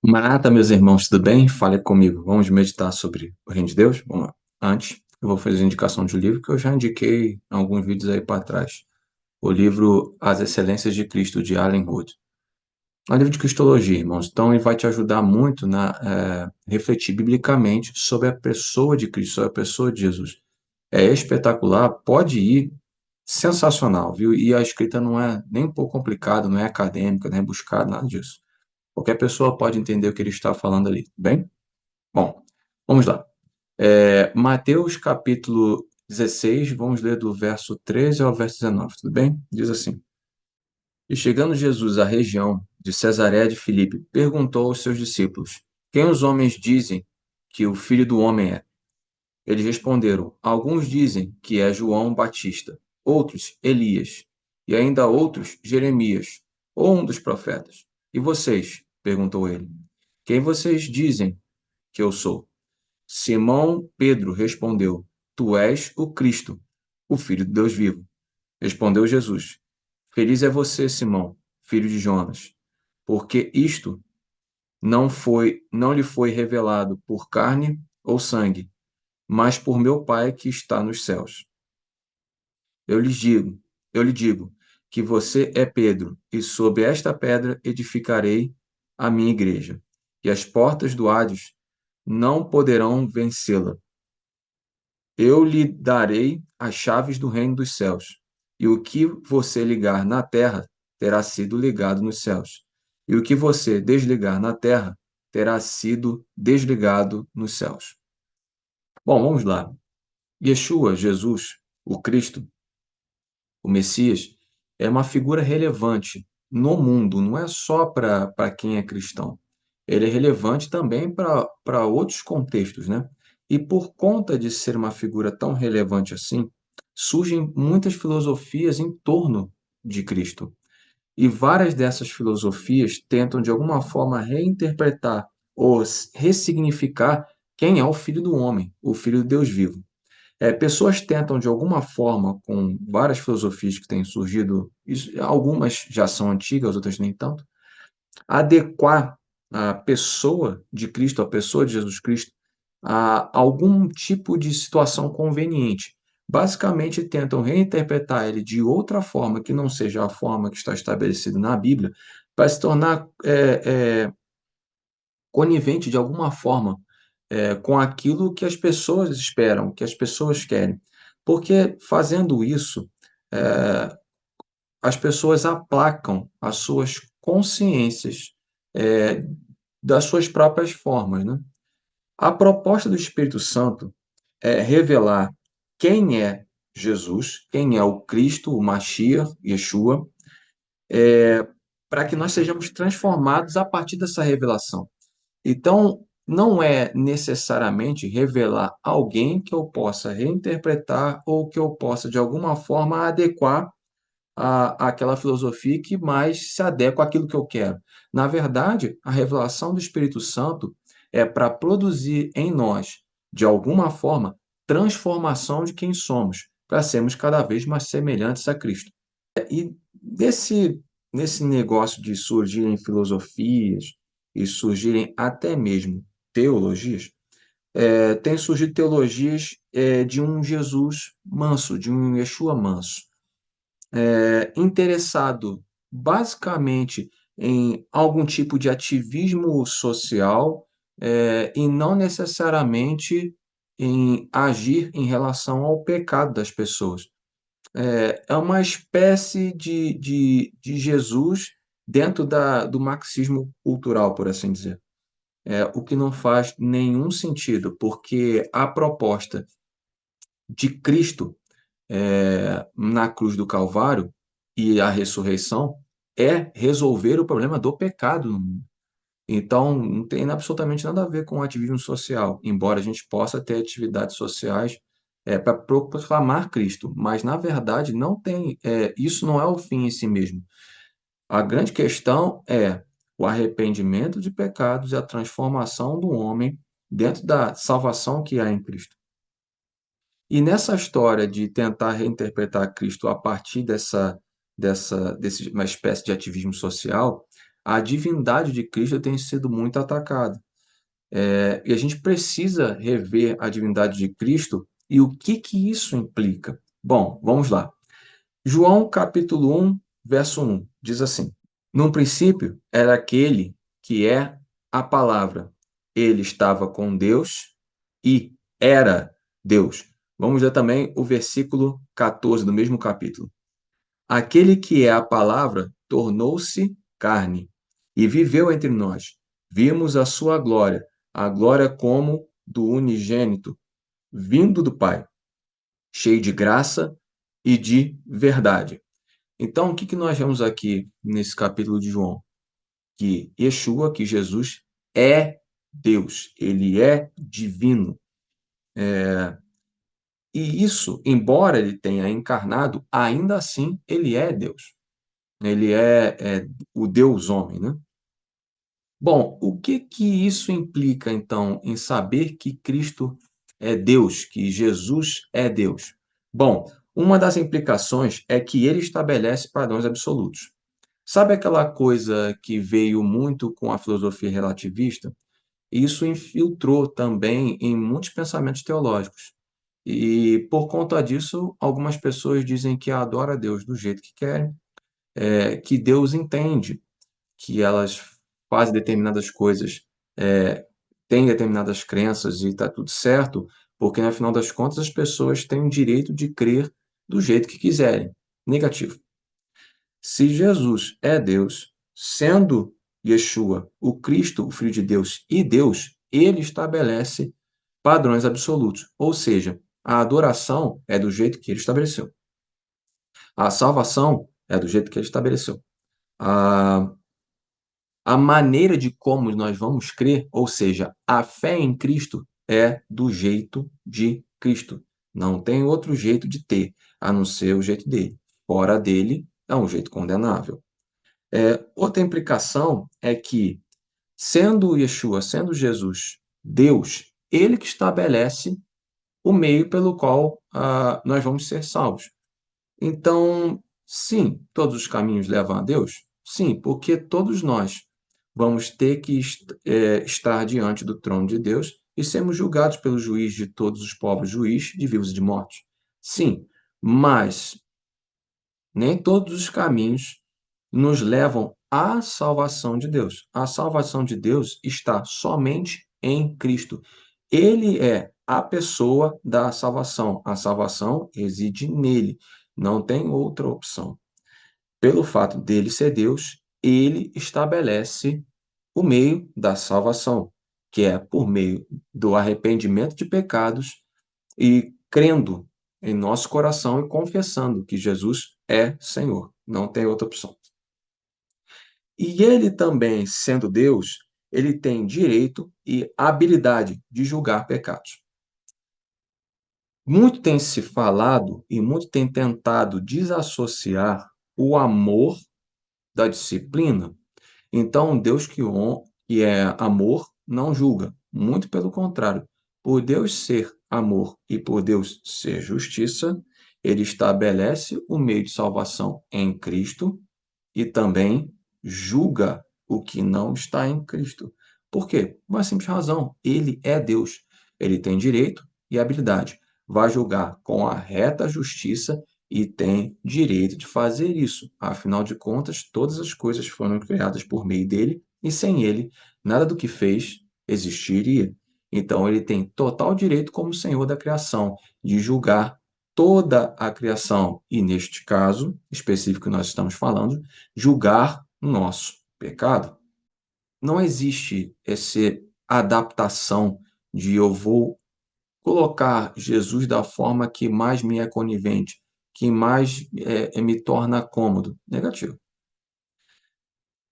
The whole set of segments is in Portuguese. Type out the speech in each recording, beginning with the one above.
Maranata, meus irmãos, tudo bem? Fale comigo. Vamos meditar sobre o Reino de Deus? Vamos lá. Antes, eu vou fazer a indicação de um livro que eu já indiquei em alguns vídeos aí para trás. O livro As Excelências de Cristo, de Allen Wood. É um livro de cristologia, irmãos. Então, ele vai te ajudar muito na refletir biblicamente sobre a pessoa de Cristo, sobre a pessoa de Jesus. É espetacular, pode ir, sensacional, viu? E a escrita não é nem um pouco complicada, não é acadêmica, não é buscada, nada disso. Qualquer pessoa pode entender o que ele está falando ali, bem? Bom, vamos lá. Mateus capítulo 16, vamos ler do verso 13 ao verso 19, tudo bem? Diz assim: E chegando Jesus à região de Cesareia de Filipe, perguntou aos seus discípulos: Quem os homens dizem que o Filho do Homem é? Eles responderam: Alguns dizem que é João Batista, outros Elias, e ainda outros Jeremias, ou um dos profetas. E vocês? Perguntou ele. Quem vocês dizem que eu sou? Simão Pedro respondeu: Tu és o Cristo, o Filho de Deus vivo. Respondeu Jesus: Feliz é você, Simão, filho de Jonas, porque isto não lhe foi revelado por carne ou sangue, mas por meu Pai que está nos céus. Eu lhes digo, eu lhe digo que você é Pedro, e sobre esta pedra edificarei a minha igreja, e as portas do Hades não poderão vencê-la. Eu lhe darei as chaves do reino dos céus, e o que você ligar na terra terá sido ligado nos céus, e o que você desligar na terra terá sido desligado nos céus. Bom, vamos lá. Yeshua, Jesus, o Cristo, o Messias, é uma figura relevante no mundo, não é só para quem é cristão. Ele é relevante também para outros contextos, né? E por conta de ser uma figura tão relevante assim, surgem muitas filosofias em torno de Cristo. E várias dessas filosofias tentam, de alguma forma, reinterpretar ou ressignificar quem é o Filho do Homem, o Filho de Deus vivo. Pessoas tentam, de alguma forma, com várias filosofias que têm surgido, algumas já são antigas, outras nem tanto, adequar a pessoa de Cristo, a pessoa de Jesus Cristo, a algum tipo de situação conveniente. Basicamente, tentam reinterpretar ele de outra forma que não seja a forma que está estabelecida na Bíblia, para se tornar conivente de alguma forma com aquilo que as pessoas esperam, que as pessoas querem. Porque fazendo isso, eh, as pessoas aplacam as suas consciências eh, das suas próprias formas, né? A proposta do Espírito Santo é revelar quem é Jesus, quem é o Cristo, o Mashiach, Yeshua, para que nós sejamos transformados a partir dessa revelação. Então, não é necessariamente revelar alguém que eu possa reinterpretar ou que eu possa, de alguma forma, adequar àquela filosofia que mais se adequa àquilo que eu quero. Na verdade, a revelação do Espírito Santo é para produzir em nós, de alguma forma, transformação de quem somos, para sermos cada vez mais semelhantes a Cristo. E nesse negócio de surgirem filosofias e surgirem até mesmo teologias, tem surgido teologias de um Jesus manso, de um Yeshua manso, interessado basicamente em algum tipo de ativismo social, e não necessariamente em agir em relação ao pecado das pessoas. É uma espécie de Jesus dentro do marxismo cultural, por assim dizer. O que não faz nenhum sentido, porque a proposta de Cristo na cruz do Calvário e a ressurreição é resolver o problema do pecado no mundo. Então, não tem absolutamente nada a ver com o ativismo social, embora a gente possa ter atividades sociais para proclamar Cristo, mas na verdade não tem, isso não é o fim em si mesmo. A grande questão é o arrependimento de pecados e a transformação do homem dentro da salvação que há em Cristo. E nessa história de tentar reinterpretar Cristo a partir uma espécie de ativismo social, a divindade de Cristo tem sido muito atacada. E a gente precisa rever a divindade de Cristo e o que que isso implica. Bom, vamos lá. João capítulo 1, verso 1, diz assim: No princípio era aquele que é a palavra. Ele estava com Deus e era Deus. Vamos ler também o versículo 14 do mesmo capítulo. Aquele que é a palavra tornou-se carne e viveu entre nós. Vimos a glória como do unigênito, vindo do Pai, cheio de graça e de verdade. Então, o que que nós vemos aqui nesse capítulo de João? Que Yeshua, que Jesus é Deus, ele é divino. E isso, embora ele tenha encarnado, ainda assim ele é Deus. Ele é o Deus homem, né? Bom, o que que isso implica, então, em saber que Cristo é Deus, que Jesus é Deus? Bom, uma das implicações é que ele estabelece padrões absolutos. Sabe aquela coisa que veio muito com a filosofia relativista? Isso infiltrou também em muitos pensamentos teológicos. E por conta disso, algumas pessoas dizem que adoram a Deus do jeito que querem, que Deus entende que elas fazem determinadas coisas, têm determinadas crenças e está tudo certo, porque no final das contas as pessoas têm o direito de crer do jeito que quiserem. Negativo. Se Jesus é Deus, sendo Yeshua, o Cristo, o Filho de Deus e Deus, ele estabelece padrões absolutos. Ou seja, a adoração é do jeito que ele estabeleceu. A salvação é do jeito que ele estabeleceu. A, a maneira de como nós vamos crer, ou seja, a fé em Cristo, é do jeito de Cristo. Não tem outro jeito de ter, a não ser o jeito dele. Fora dele, é um jeito condenável. Outra implicação é que, sendo Yeshua, sendo Jesus Deus, ele que estabelece o meio pelo qual nós vamos ser salvos. Então, sim, todos os caminhos levam a Deus? Sim, porque todos nós vamos ter que estar diante do trono de Deus e sermos julgados pelo juiz de todos os povos, juiz de vivos e de mortos. Sim, mas nem todos os caminhos nos levam à salvação de Deus. A salvação de Deus está somente em Cristo. Ele é a pessoa da salvação. A salvação reside nele. Não tem outra opção. Pelo fato dele ser Deus, ele estabelece o meio da salvação, que é por meio do arrependimento de pecados e crendo em nosso coração e confessando que Jesus é Senhor. Não tem outra opção. E ele também, sendo Deus, ele tem direito e habilidade de julgar pecados. Muito tem se falado e muito tem tentado desassociar o amor da disciplina. Então, Deus que é amor não julga, muito pelo contrário. Por Deus ser amor e por Deus ser justiça, ele estabelece o meio de salvação em Cristo e também julga o que não está em Cristo. Por quê? Uma simples razão: ele é Deus. Ele tem direito e habilidade. Vai julgar com a reta justiça e tem direito de fazer isso. Afinal de contas, todas as coisas foram criadas por meio dele e sem ele, nada do que fez existiria. Então, ele tem total direito, como Senhor da criação, de julgar toda a criação e, neste caso específico que nós estamos falando, julgar o nosso pecado. Não existe essa adaptação de eu vou colocar Jesus da forma que mais me é conivente, que mais me torna cômodo. Negativo.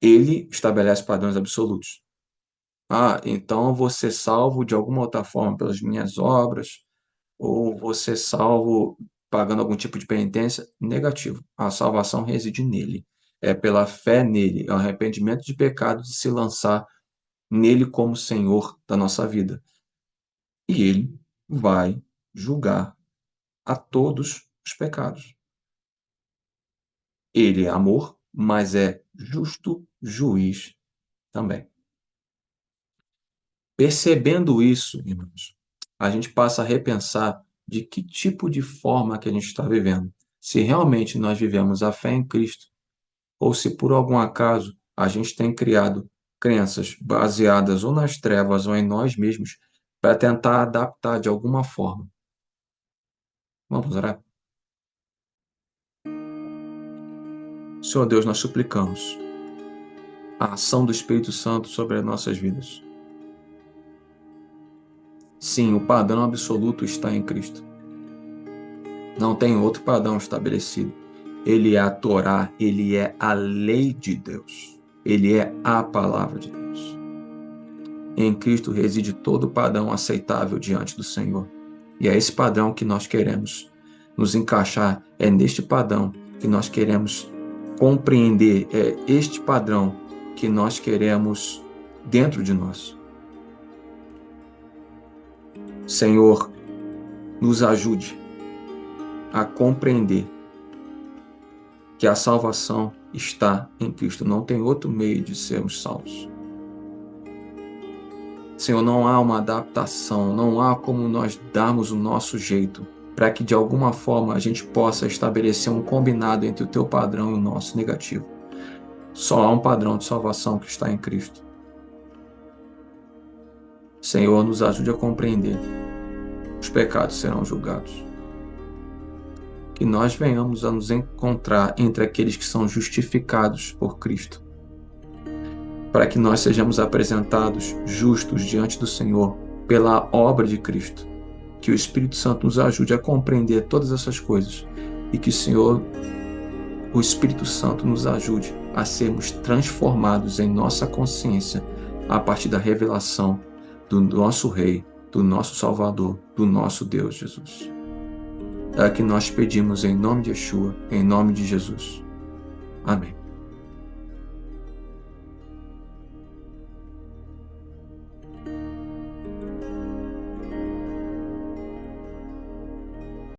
Ele estabelece padrões absolutos. Então eu vou ser salvo de alguma outra forma pelas minhas obras, ou vou ser salvo pagando algum tipo de penitência? Negativo. A salvação reside nele. É pela fé nele, é o arrependimento de pecado de se lançar nele como Senhor da nossa vida. E ele vai julgar. a todos os pecados. Ele é amor, mas é justo juiz também. Percebendo isso, irmãos, a gente passa a repensar de que tipo de forma que a gente está vivendo. Se realmente nós vivemos a fé em Cristo, ou se por algum acaso a gente tem criado crenças baseadas ou nas trevas ou em nós mesmos para tentar adaptar de alguma forma. Vamos orar? Senhor Deus, nós suplicamos a ação do Espírito Santo sobre as nossas vidas. Sim, o padrão absoluto está em Cristo. Não tem outro padrão estabelecido. Ele é a Torá, ele é a lei de Deus. Ele é a palavra de Deus. Em Cristo reside todo padrão aceitável diante do Senhor. E é esse padrão que nós queremos nos encaixar, é neste padrão que nós queremos compreender, é este padrão que nós queremos dentro de nós. Senhor, nos ajude a compreender que a salvação está em Cristo. Não tem outro meio de sermos salvos. Senhor, não há uma adaptação, não há como nós darmos o nosso jeito para que de alguma forma a gente possa estabelecer um combinado entre o teu padrão e o nosso negativo. Só há um padrão de salvação que está em Cristo. Senhor, nos ajude a compreender. Os pecados serão julgados. Que nós venhamos a nos encontrar entre aqueles que são justificados por Cristo, para que nós sejamos apresentados justos diante do Senhor pela obra de Cristo. Que o Espírito Santo nos ajude a compreender todas essas coisas e que o Espírito Santo nos ajude a sermos transformados em nossa consciência a partir da revelação do nosso Rei, do nosso Salvador, do nosso Deus Jesus. É o que nós pedimos em nome de Yeshua, em nome de Jesus. Amém.